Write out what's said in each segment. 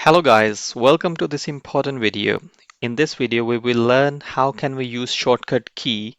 Hello guys, welcome to this important video. In this video, we will learn how can we use shortcut key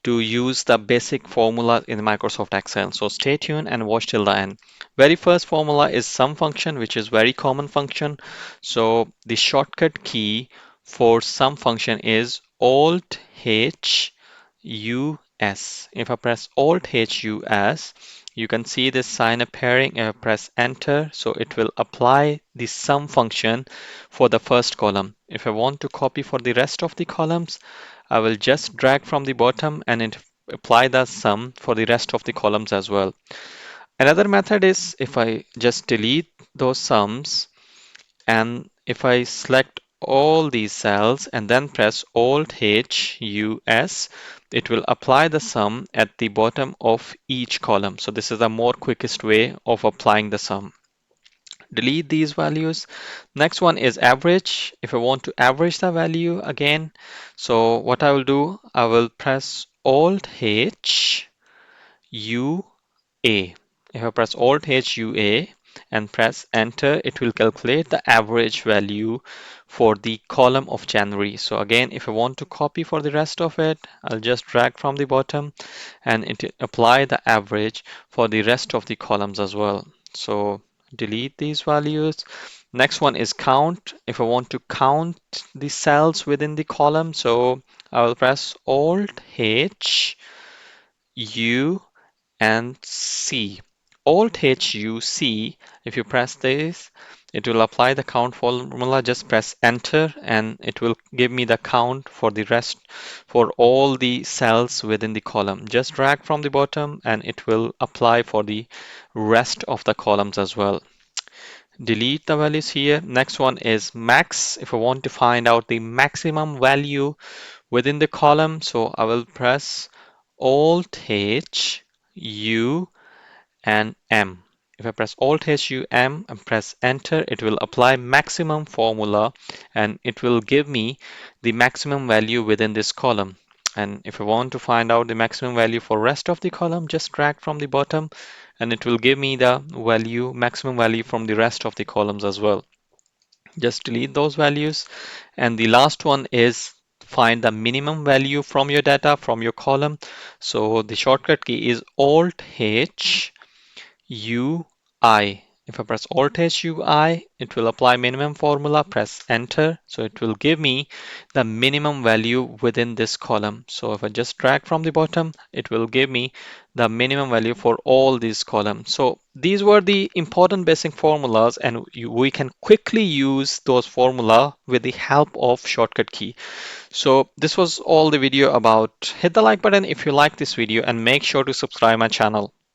to use the basic formula in Microsoft Excel. So stay tuned and watch till the end. Very first formula is sum function, which is very common function. So the shortcut key for sum function is Alt H U S. If I press Alt H U S, you can see this sign appearing. Press enter, so it will apply the sum function for the first column. If I want to copy for the rest of the columns, I will just drag from the bottom and it apply the sum for the rest of the columns as well. Another method is if I just delete those sums and if I select all these cells and then press Alt H U S, it will apply the sum at the bottom of each column. So this is the more quickest way of applying the sum. Delete these values. Next one is average. If I want to average the value again, so what I will do, I will press Alt H U A. If I press Alt H U A and press enter, it will calculate the average value for the column of January. So again, if I want to copy for the rest of it, I'll just drag from the bottom and it apply the average for the rest of the columns as well. So delete these values. Next one is count. If I want to count the cells within the column, so I will press Alt H U and C. Alt H U C. If you press this, it will apply the count formula. Just press enter and it will give me the count for the rest for all the cells within the column. Just drag from the bottom and it will apply for the rest of the columns as well. Delete the values here. Next one is max. If I want to find out the maximum value within the column, so I will press Alt H U and M. If I press Alt H U M and press enter, it will apply maximum formula and it will give me the maximum value within this column. And if I want to find out the maximum value for rest of the column, just drag from the bottom and it will give me the value, maximum value from the rest of the columns as well. Just delete those values. And the last one is find the minimum value from your data, from your column. So the shortcut key is Alt H UI. If I press Alt H UI, it will apply minimum formula. Press enter. So it will give me the minimum value within this column. So if I just drag from the bottom, it will give me the minimum value for all these columns. So these were the important basic formulas, and we can quickly use those formula with the help of shortcut key. So this was all the video about. Hit the like button if you like this video and make sure to subscribe my channel.